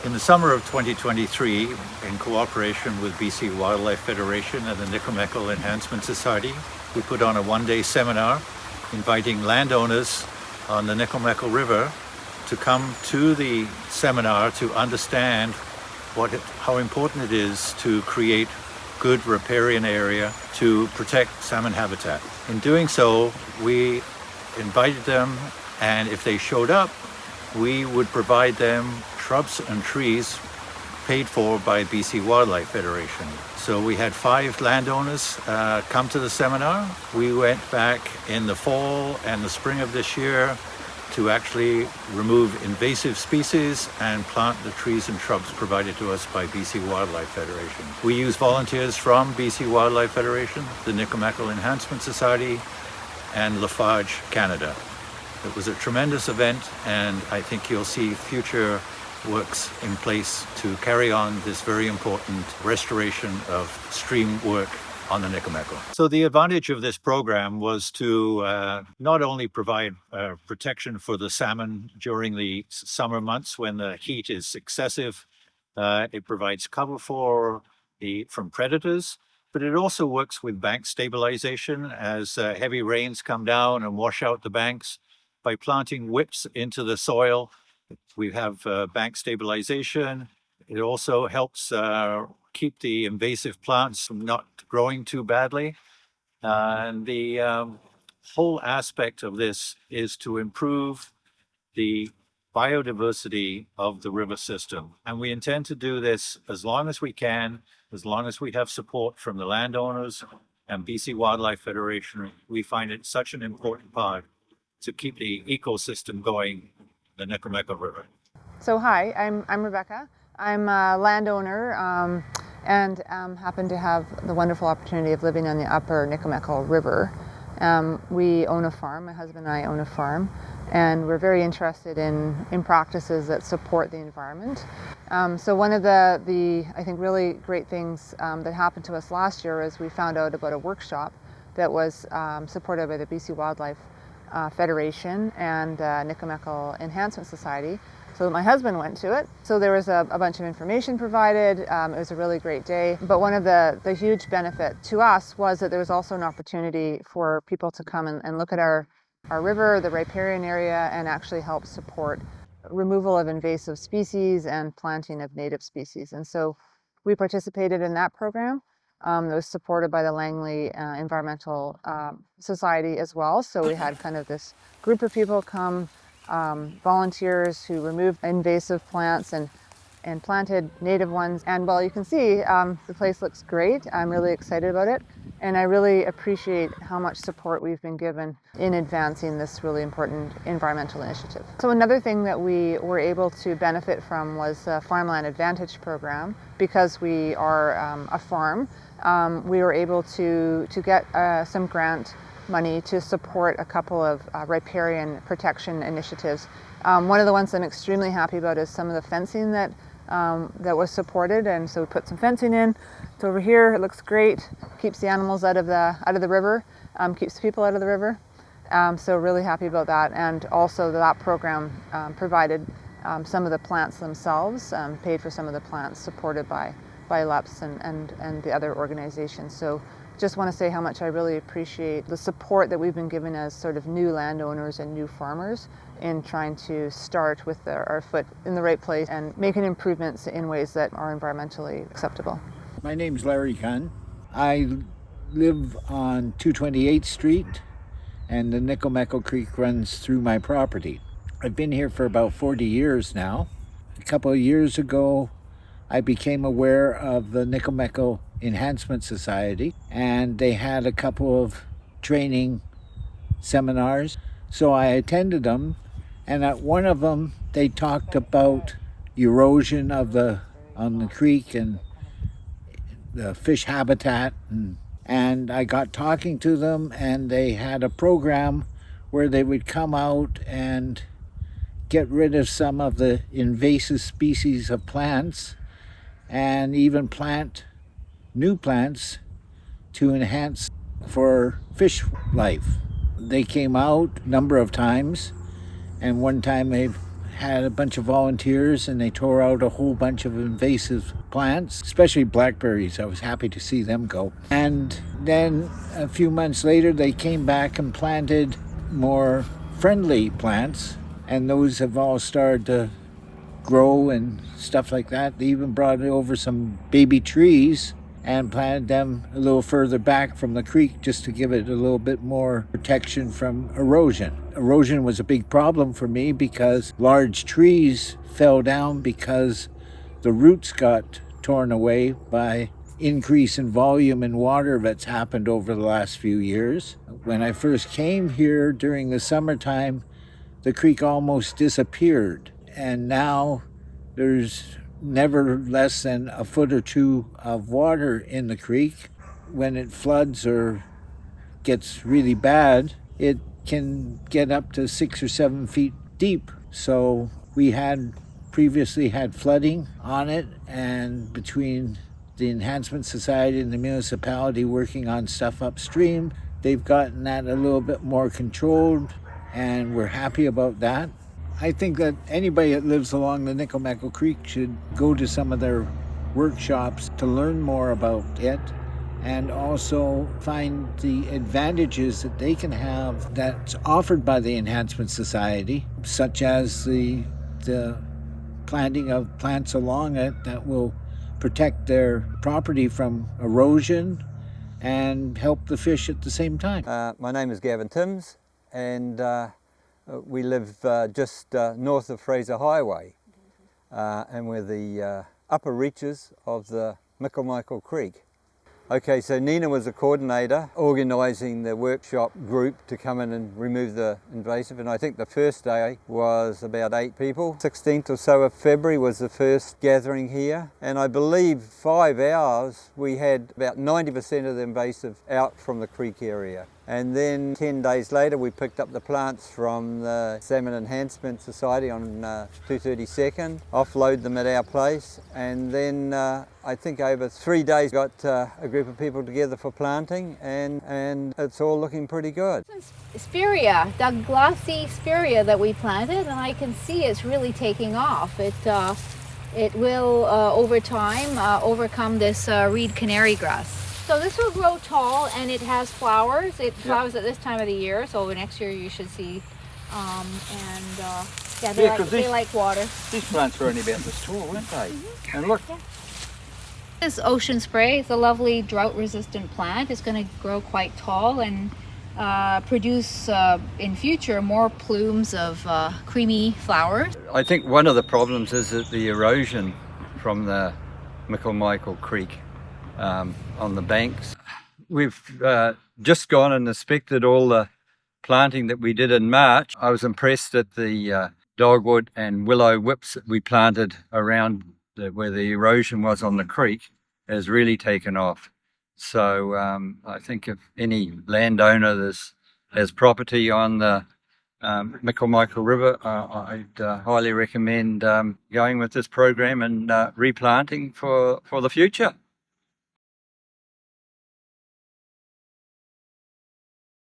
In the summer of 2023, in cooperation with BC Wildlife Federation and the Nicomekl Enhancement Society, we put on a one-day seminar inviting landowners on the Nicomekl River to come to the seminar to understand how important it is to create good riparian area to protect salmon habitat. In doing so, we invited them, and if they showed up, we would provide them shrubs and trees paid for by BC Wildlife Federation. So we had 5 landowners come to the seminar. We went back in the fall and the spring of this year to actually remove invasive species and plant the trees and shrubs provided to us by BC Wildlife Federation. We use volunteers from BC Wildlife Federation, the Nicomekl Enhancement Society, and Lafarge, Canada. It was a tremendous event, and I think you'll see future works in place to carry on this very important restoration of stream work on the Nicomekl. So the advantage of this program was to not only provide protection for the salmon during the summer months when the heat is excessive, it provides cover from predators, but it also works with bank stabilization as heavy rains come down and wash out the banks. By planting whips into the soil, we have bank stabilization. It also helps keep the invasive plants from not growing too badly. And the whole aspect of this is to improve the biodiversity of the river system. And we intend to do this as long as we can, as long as we have support from the landowners and BC Wildlife Federation. We find it such an important part to keep the ecosystem going, the Nicomekl River. So hi, I'm Rebecca. I'm a landowner and happen to have the wonderful opportunity of living on the upper Nicomekl River. We own a farm, my husband and I own a farm, and we're very interested in practices that support the environment. So one of the I think really great things that happened to us last year is we found out about a workshop that was supported by the BC Wildlife Federation and Nicomekl Enhancement Society. So my husband went to it. So there was a bunch of information provided. It was a really great day. But one of the huge benefit to us was that there was also an opportunity for people to come and look at our river, the riparian area, and actually help support removal of invasive species and planting of native species. And so we participated in that program. That was supported by the Langley Environmental Society as well. So we had kind of this group of people come, volunteers who removed invasive plants and planted native ones. And well, you can see the place looks great. I'm really excited about it. And I really appreciate how much support we've been given in advancing this really important environmental initiative. So another thing that we were able to benefit from was the Farmland Advantage program. Because we are a farm, we were able to get some grant money to support a couple of riparian protection initiatives. One of the ones I'm extremely happy about is some of the fencing that was supported, and so we put some fencing in. It's over here. It looks great. Keeps the animals out of the river. Keeps the people out of the river. So really happy about that. And also that program provided some of the plants themselves, paid for some of the plants supported by LEPS and the other organizations. So just want to say how much I really appreciate the support that we've been given as sort of new landowners and new farmers in trying to start with our foot in the right place and making improvements in ways that are environmentally acceptable. My name's Larry Gunn. I live on 228th Street, and the Nicomekl Creek runs through my property. I've been here for about 40 years now. A couple of years ago, I became aware of the Nicomekl Enhancement Society, and they had a couple of training seminars. So I attended them, and at one of them, they talked about erosion on the creek and the fish habitat. And I got talking to them, and they had a program where they would come out and get rid of some of the invasive species of plants and even plant new plants to enhance for fish life. They came out a number of times, and one time they had a bunch of volunteers and they tore out a whole bunch of invasive plants, especially blackberries. I was happy to see them go. And then a few months later, they came back and planted more friendly plants, and those have all started to grow and stuff like that. They even brought over some baby trees and planted them a little further back from the creek just to give it a little bit more protection from erosion. Erosion was a big problem for me because large trees fell down because the roots got torn away by increase in volume and water that's happened over the last few years. When I first came here during the summertime, the creek almost disappeared, and now there's never less than a foot or two of water in the creek. When it floods or gets really bad, it can get up to 6 or 7 feet deep. So we had previously had flooding on it, and between the Enhancement Society and the municipality working on stuff upstream, they've gotten that a little bit more controlled, and we're happy about that. I think that anybody that lives along the Nicomekl Creek should go to some of their workshops to learn more about it, and also find the advantages that they can have that's offered by the Enhancement Society, such as the planting of plants along it that will protect their property from erosion and help the fish at the same time. My name is Gavin, and we live just north of Fraser Highway, and we're the upper reaches of the Nicomekl Creek. Okay, so Nina was the coordinator organising the workshop group to come in and remove the invasive, and I think the first day was about 8 people. 16th or so of February was the first gathering here, and I believe 5 hours we had about 90% of the invasive out from the creek area. And then 10 days later we picked up the plants from the Salmon Enhancement Society on 232nd, offload them at our place, and then I think over 3 days got a group of people together for planting, and it's all looking pretty good. Spirea, the glossy spirea that we planted, and I can see it's really taking off. It will over time overcome this reed canary grass. So this will grow tall, and it has flowers. It flowers at this time of the year, so next year you should see. Yeah, they like water. These plants were only about this tall, weren't they? And look. Yeah. This ocean spray is a lovely drought-resistant plant. It's going to grow quite tall and produce in future more plumes of creamy flowers. I think one of the problems is that the erosion from the Nicomekl Creek on the banks. We've just gone and inspected all the planting that we did in March. I was impressed at the dogwood and willow whips that we planted around where the erosion was on the creek has really taken off. So I think if any landowner that has property on the Nicomekl River, I'd highly recommend going with this program and replanting for the future.